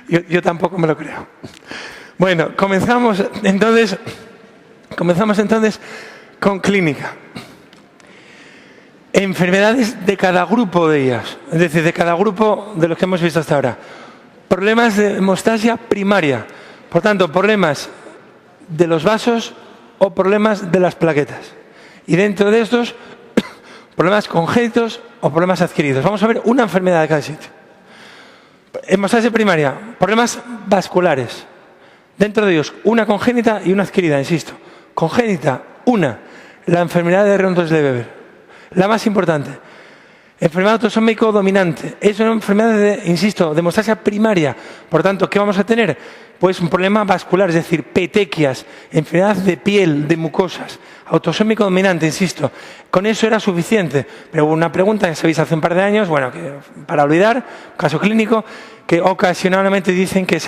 Yo tampoco me lo creo. Bueno, comenzamos entonces con clínica. Enfermedades de cada grupo de ellas, es decir, de cada grupo de los que hemos visto hasta ahora. Problemas de hemostasia primaria, por tanto, problemas de los vasos o problemas de las plaquetas. Y dentro de estos, problemas congénitos o problemas adquiridos. Vamos a ver una enfermedad de cada sitio. Hemostasia primaria, problemas vasculares. Dentro de ellos, una congénita y una adquirida, insisto. Congénita, la enfermedad de Raynaud de Weber. La más importante, enfermedad autosómico dominante. Es una enfermedad, de hemostasia primaria. Por tanto, ¿qué vamos a tener? Pues un problema vascular, es decir, petequias, enfermedad de piel, de mucosas. Autosómico dominante, insisto. Con eso era suficiente. Pero hubo una pregunta que se hizo hace un par de años, bueno, que para olvidar, caso clínico, que ocasionalmente dicen que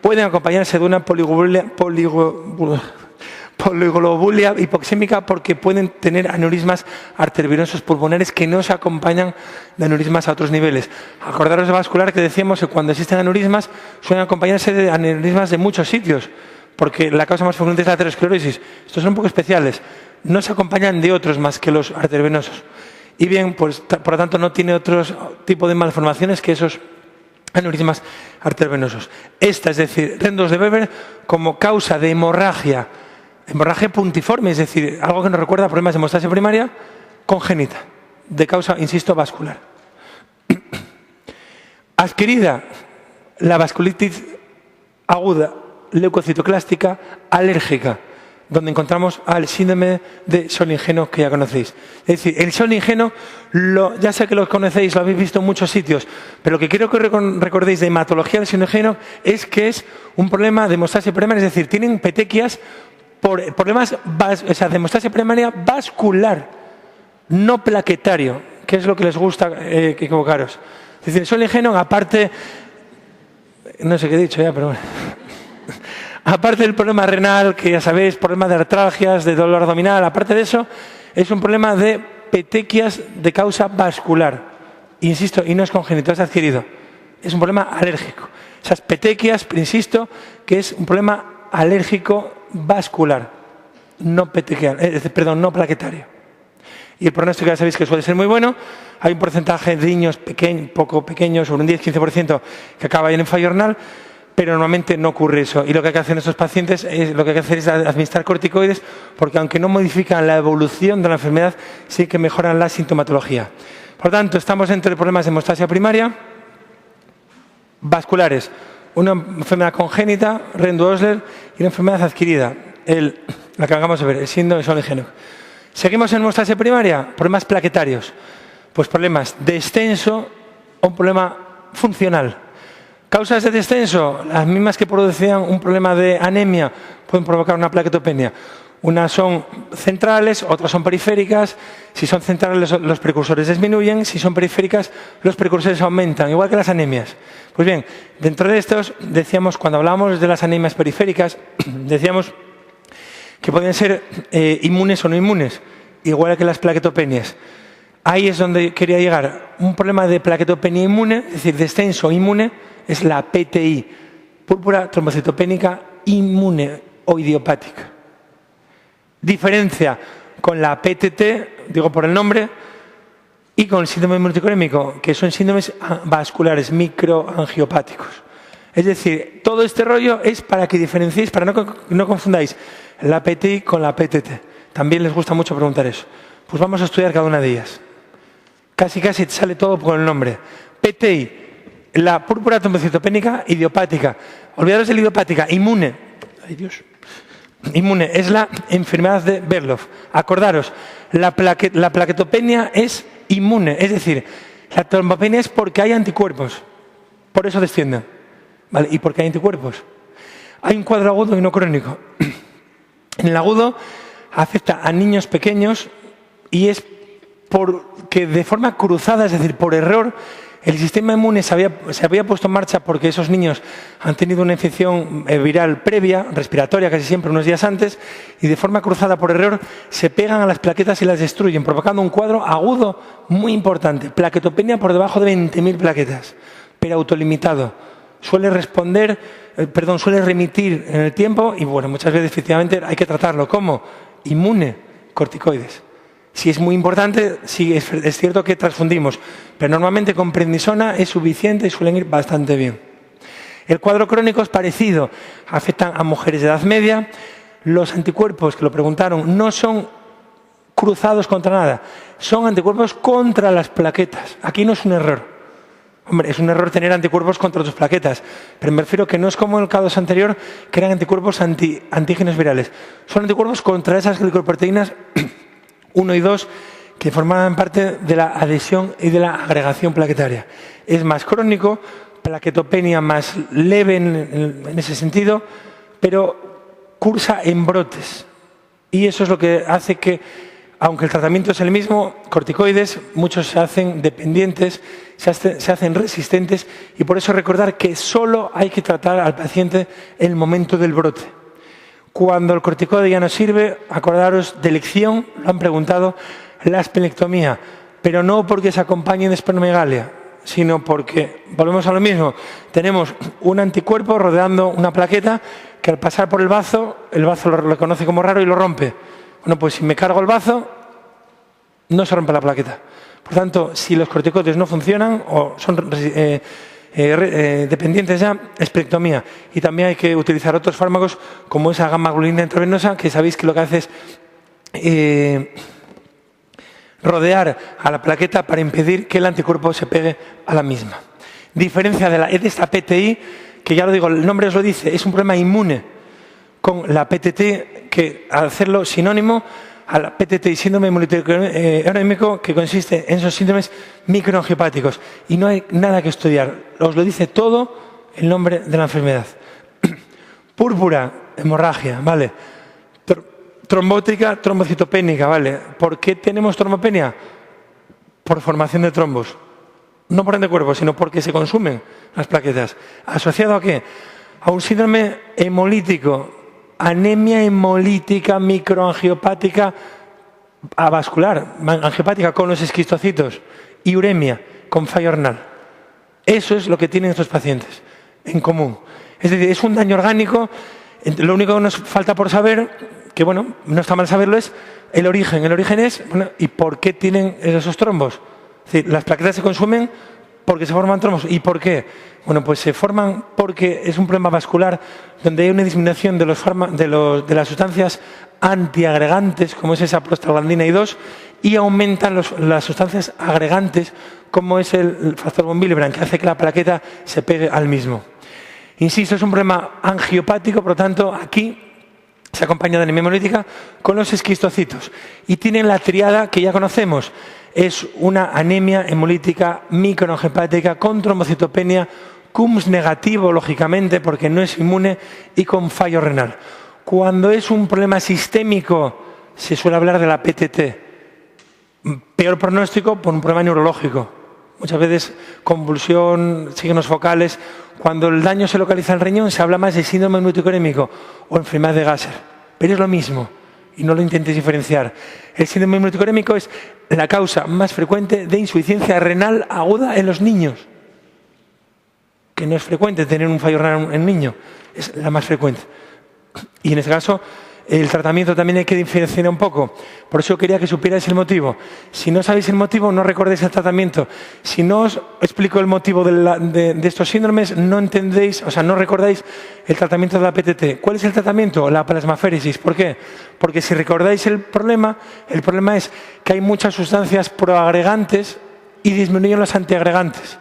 pueden acompañarse de una poliglobulia hipoxémica porque pueden tener aneurismas arteriovenosos pulmonares que no se acompañan de aneurismas a otros niveles. Acordaros de vascular que decíamos que cuando existen aneurismas suelen acompañarse de aneurismas de muchos sitios, porque la causa más frecuente es la aterosclerosis. Estos son un poco especiales, no se acompañan de otros más que los arteriovenosos. Y bien, pues por lo tanto no tiene otro tipo de malformaciones que esos aneurismas arteriovenosos. Esta, es decir, Raynaud de Weber como causa de hemorragia puntiforme, es decir, algo que nos recuerda a problemas de hemostasia primaria congénita, de causa, insisto, vascular. Adquirida, la vasculitis aguda leucocitoclástica alérgica, donde encontramos al síndrome de Solingeno que ya conocéis. Es decir, el Solingeno, ya sé que lo conocéis, lo habéis visto en muchos sitios, pero lo que quiero que recordéis de hematología del Solingeno es que es un problema de hemostasia primaria, es decir, tienen petequias por problemas de hemostasia primaria vascular, no plaquetario, que es lo que les gusta equivocaros. Es decir, el Solingeno, aparte, no sé qué he dicho ya, pero bueno, aparte del problema renal, que ya sabéis, problemas de artralgias, de dolor abdominal, aparte de eso, es un problema de petequias de causa vascular. Insisto, y no es congénito, es adquirido. Es un problema alérgico. Esas petequias, insisto, que es un problema alérgico vascular, no plaquetario. Y el pronóstico ya sabéis que suele ser muy bueno. Hay un porcentaje de niños poco pequeños, sobre un 10-15%, que acaba en fallo renal, pero normalmente no ocurre eso. Y lo que hay que hacer en estos pacientes es administrar corticoides, porque aunque no modifican la evolución de la enfermedad, sí que mejoran la sintomatología. Por lo tanto, estamos entre problemas de hemostasia primaria, vasculares, una enfermedad congénita, Raynaud-Osler, y una enfermedad adquirida, la que acabamos de ver, el síndrome de Solingeno. Seguimos en hemostasia primaria, problemas plaquetarios, pues problemas de descenso o un problema funcional. Causas de descenso, las mismas que producían un problema de anemia, pueden provocar una plaquetopenia. Unas son centrales, otras son periféricas. Si son centrales, los precursores disminuyen. Si son periféricas, los precursores aumentan, igual que las anemias. Pues bien, dentro de estos, decíamos, cuando hablábamos de las anemias periféricas, decíamos que pueden ser inmunes o no inmunes, igual que las plaquetopenias. Ahí es donde quería llegar. Un problema de plaquetopenia inmune, es decir, descenso inmune, es la PTI, púrpura trombocitopénica inmune o idiopática. Diferencia con la PTT, digo por el nombre, y con el síndrome multicorémico, que son síndromes vasculares microangiopáticos. Es decir, todo este rollo es para que diferenciéis, para no confundáis la PTI con la PTT. También les gusta mucho preguntar eso. Pues vamos a estudiar cada una de ellas. Casi te sale todo con el nombre. PTI, la púrpura trombocitopénica idiopática. Olvidaros de la idiopática, inmune. Ay, Dios. Inmune, es la enfermedad de Berloff. Acordaros, la plaquetopenia es inmune, es decir, la trombopenia es porque hay anticuerpos, por eso descienden, ¿vale? Y porque hay anticuerpos. Hay un cuadro agudo y no crónico. En el agudo afecta a niños pequeños y es porque de forma cruzada, es decir, por error, el sistema inmune se había puesto en marcha porque esos niños han tenido una infección viral previa, respiratoria casi siempre unos días antes, y de forma cruzada por error se pegan a las plaquetas y las destruyen, provocando un cuadro agudo muy importante. Plaquetopenia por debajo de 20.000 plaquetas, pero autolimitado. suele remitir en el tiempo y, bueno, muchas veces efectivamente hay que tratarlo como inmune, corticoides. Si es muy importante, sí es cierto que transfundimos, pero normalmente con prednisona es suficiente y suelen ir bastante bien. El cuadro crónico es parecido, afectan a mujeres de edad media. Los anticuerpos, que lo preguntaron, no son cruzados contra nada, son anticuerpos contra las plaquetas. Aquí no es un error. Hombre, es un error tener anticuerpos contra tus plaquetas, pero me refiero que no es como el caso anterior, que eran anticuerpos antígenos virales. Son anticuerpos contra esas glicoproteínas 1 y 2 que formaban parte de la adhesión y de la agregación plaquetaria. Es más crónico, plaquetopenia más leve en ese sentido, pero cursa en brotes. Y eso es lo que hace que, aunque el tratamiento es el mismo, corticoides, muchos se hacen dependientes, se hacen resistentes, y por eso recordar que solo hay que tratar al paciente en el momento del brote. Cuando el corticoide ya no sirve, acordaros de elección, lo han preguntado, la esplenectomía, pero no porque se acompañe de esplenomegalia, sino porque, volvemos a lo mismo, tenemos un anticuerpo rodeando una plaqueta que al pasar por el bazo lo reconoce como raro y lo rompe. Bueno, pues si me cargo el bazo, no se rompe la plaqueta. Por tanto, si los corticoides no funcionan o son dependientes ya, esplenectomía. Y también hay que utilizar otros fármacos como esa gamma-globulina intravenosa, que sabéis que lo que hace es rodear a la plaqueta para impedir que el anticuerpo se pegue a la misma. Diferencia de esta PTI, que ya lo digo, el nombre os lo dice, es un problema inmune, con la PTT, que al hacerlo sinónimo a la PTT, síndrome hemolítico, que consiste en esos síndromes microangiopáticos. Y no hay nada que estudiar, os lo dice todo el nombre de la enfermedad. Púrpura, hemorragia, ¿vale? Trombótica, trombocitopénica, ¿vale? ¿Por qué tenemos trombopenia? Por formación de trombos. No por anticuerpos, sino porque se consumen las plaquetas. ¿Asociado a qué? A un síndrome hemolítico, anemia hemolítica microangiopática avascular, angiopática con los esquistocitos, y uremia con fallo renal. Eso es lo que tienen estos pacientes en común. Es decir, es un daño orgánico. Lo único que nos falta por saber, que bueno, no está mal saberlo, es el origen. El origen es, bueno, ¿y por qué tienen esos trombos? Es decir, las plaquetas se consumen porque se forman trombos. ¿Y por qué? Bueno, pues se forman porque es un problema vascular donde hay una disminución de las sustancias antiagregantes, como es esa prostaglandina I2, y aumentan las sustancias agregantes, como es el factor von Willebrand, que hace que la plaqueta se pegue al mismo. Insisto, es un problema angiopático, por lo tanto, aquí se acompaña de anemia hemolítica con los esquistocitos. Y tienen la triada que ya conocemos. Es una anemia hemolítica microangiopática con trombocitopenia, CUMS negativo, lógicamente, porque no es inmune, y con fallo renal. Cuando es un problema sistémico, se suele hablar de la PTT. Peor pronóstico por un problema neurológico. Muchas veces convulsión, signos focales. Cuando el daño se localiza en el riñón, se habla más de síndrome hemolítico o enfermedad de Gasser. Pero es lo mismo y no lo intentes diferenciar. El síndrome hemolítico es la causa más frecuente de insuficiencia renal aguda en los niños. Que no es frecuente tener un fallo renal en un niño, es la más frecuente. Y en este caso, el tratamiento también hay que diferenciar un poco. Por eso quería que supierais el motivo. Si no sabéis el motivo, no recordéis el tratamiento. Si no os explico el motivo de estos síndromes, no entendéis, o sea, no recordáis el tratamiento de la PTT. ¿Cuál es el tratamiento? La plasmaféresis. ¿Por qué? Porque si recordáis el problema es que hay muchas sustancias proagregantes y disminuyen los antiagregantes.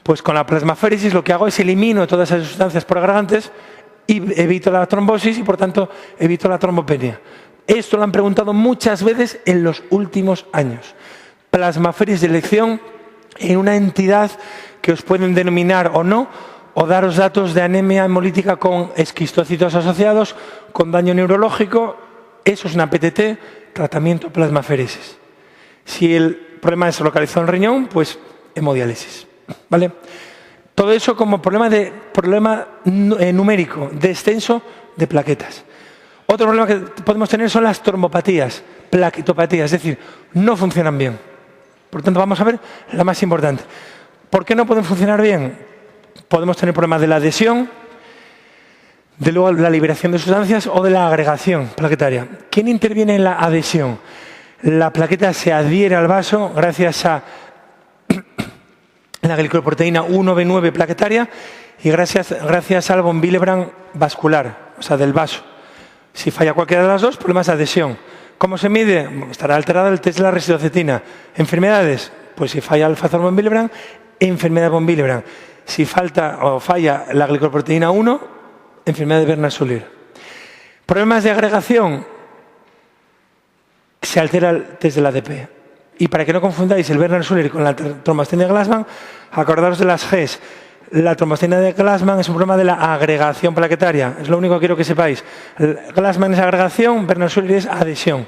Pues con la plasmaféresis lo que hago es elimino todas esas sustancias proagregantes y evito la trombosis y, por tanto, evito la trombopenia. Esto lo han preguntado muchas veces en los últimos años. Plasmaféresis de elección en una entidad que os pueden denominar o no, o daros datos de anemia hemolítica con esquistocitos asociados, con daño neurológico. Eso es una PTT, tratamiento plasmaféresis. Si el problema es localizado en el riñón, pues hemodiálisis. ¿Vale? Todo eso como problema numérico, descenso de plaquetas. Otro problema que podemos tener son las trombopatías, plaquetopatías, es decir, no funcionan bien. Por lo tanto, vamos a ver la más importante. ¿Por qué no pueden funcionar bien? podemos tener problemas de la adhesión, de luego la liberación de sustancias o de la agregación plaquetaria. ¿Quién interviene en la adhesión? La plaqueta se adhiere al vaso gracias a la glicoproteína 1B9 plaquetaria y gracias al von Willebrand vascular, o sea, del vaso. Si falla cualquiera de las dos, problemas de adhesión. ¿Cómo se mide? Estará alterado el test de la residocetina. ¿Enfermedades? Pues si falla el factor von Willebrand, enfermedad von Willebrand. Si falta o falla la glicoproteína 1, enfermedad de Bernard-Soulier. Problemas de agregación, se altera el test del ADP. Y para que no confundáis el Bernard-Soulier con la trombostenia de Glassman, acordaros de las Gs. La trombostenia de Glassman es un problema de la agregación plaquetaria. Es lo único que quiero que sepáis. Glassman es agregación, Bernard-Soulier es adhesión.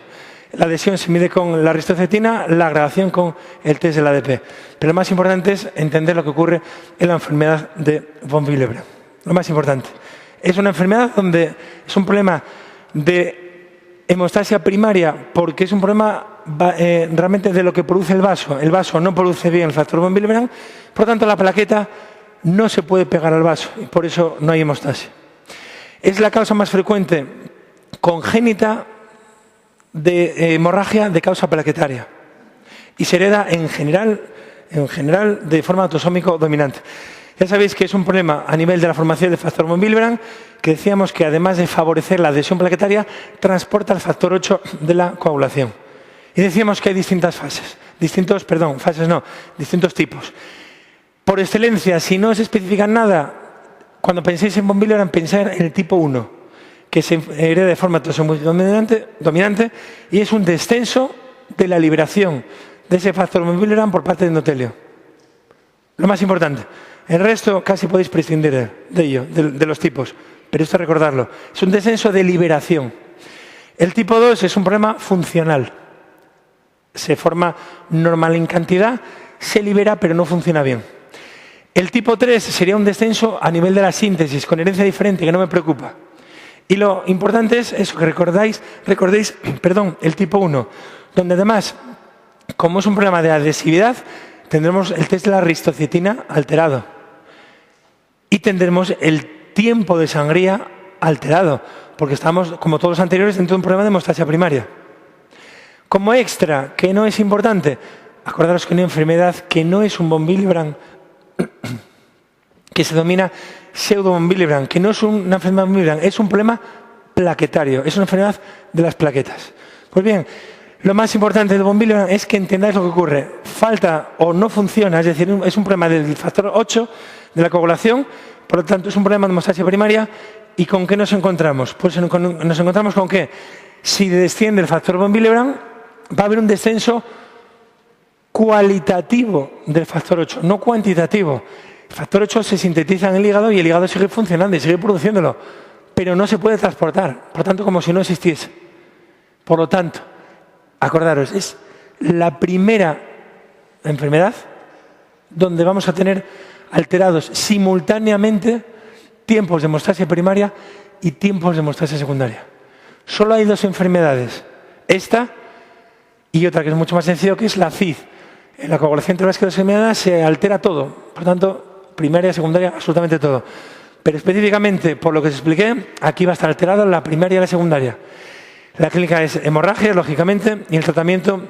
La adhesión se mide con la ristocetina, la agregación con el test del ADP. Pero lo más importante es entender lo que ocurre en la enfermedad de von Willebrand. Lo más importante. Es una enfermedad donde es un problema de hemostasia primaria porque es un problema realmente de lo que produce el vaso. El vaso no produce bien el factor von Willebrand, por lo tanto la plaqueta no se puede pegar al vaso y por eso no hay hemostasia. Es la causa más frecuente congénita de hemorragia de causa plaquetaria y se hereda en general de forma autosómico dominante. Ya sabéis que es un problema a nivel de la formación del factor von Willebrand, que decíamos que además de favorecer la adhesión plaquetaria, transporta el factor 8 de la coagulación. Y decíamos que hay distintas fases, distintos tipos. Por excelencia, si no se especifica nada, cuando penséis en von Willebrand, pensar en el tipo 1, que se hereda de forma autosómica dominante y es un descenso de la liberación de ese factor von Willebrand por parte del endotelio. Lo más importante. El resto casi podéis prescindir de ello, de los tipos, pero esto recordarlo. Es un descenso de liberación. El tipo 2 es un problema funcional. Se forma normal en cantidad, se libera pero no funciona bien. El tipo 3 sería un descenso a nivel de la síntesis, con herencia diferente, que no me preocupa. Y lo importante es eso, que recordéis, el tipo 1, donde además, como es un problema de adhesividad, tendremos el test de la ristocetina alterado. Y tendremos el tiempo de sangría alterado, porque estamos, como todos los anteriores, dentro de un problema de hemostasia primaria. Como extra, que no es importante, acordaros que una enfermedad que no es un von Willebrand, que se denomina pseudo von Willebrand, que no es una enfermedad von Willebrand, es un problema plaquetario, es una enfermedad de las plaquetas. Pues bien, lo más importante del von Willebrand es que entendáis lo que ocurre. Falta o no funciona, es decir, es un problema del factor 8 de la coagulación, por lo tanto es un problema de hemostasia primaria. ¿Y con qué nos encontramos? Pues nos encontramos con que si desciende el factor von Willebrand, va a haber un descenso cualitativo del factor 8, no cuantitativo. El factor 8 se sintetiza en el hígado y el hígado sigue funcionando y sigue produciéndolo, pero no se puede transportar, por tanto como si no existiese. Por lo tanto, acordaros, es la primera enfermedad donde vamos a tener alterados simultáneamente tiempos de hemostasia primaria y tiempos de hemostasia secundaria. Solo hay dos enfermedades, esta y otra que es mucho más sencillo, que es la CID. En la coagulación intravascular se altera todo, por tanto, primaria, secundaria, absolutamente todo. Pero específicamente, por lo que os expliqué, aquí va a estar alterada la primaria y la secundaria. La clínica es hemorragia, lógicamente, y el tratamiento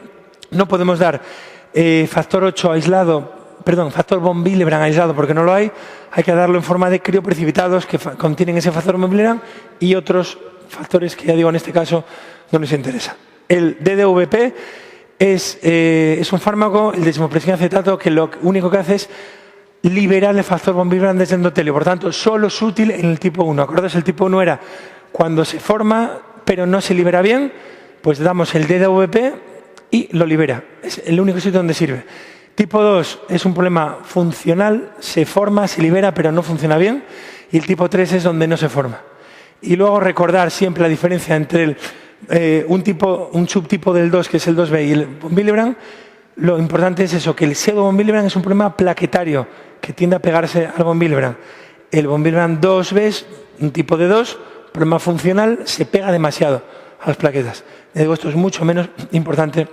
no podemos dar factor 8 aislado, factor von Willebrand aislado porque no lo hay que darlo en forma de crioprecipitados que contienen ese factor von Willebrand y otros factores que ya digo en este caso no nos interesa. El DDVP es un fármaco, el desmoprescinacetato, que lo único que hace es liberar el factor von Willebrand desde el endotelio, por tanto solo es útil en el tipo 1. ¿Acordáis? El tipo 1 era cuando se forma pero no se libera bien, pues damos el DDVP y lo libera. Es el único sitio donde sirve. Tipo 2 es un problema funcional, se forma, se libera, pero no funciona bien. Y el tipo 3 es donde no se forma. Y luego recordar siempre la diferencia entre un subtipo del 2, que es el 2B, y el von Willebrand. Lo importante es eso, que el pseudo von Willebrand es un problema plaquetario, que tiende a pegarse al von Willebrand. El von Willebrand 2B es un tipo de 2, problema funcional, se pega demasiado a las plaquetas. Esto es mucho menos importante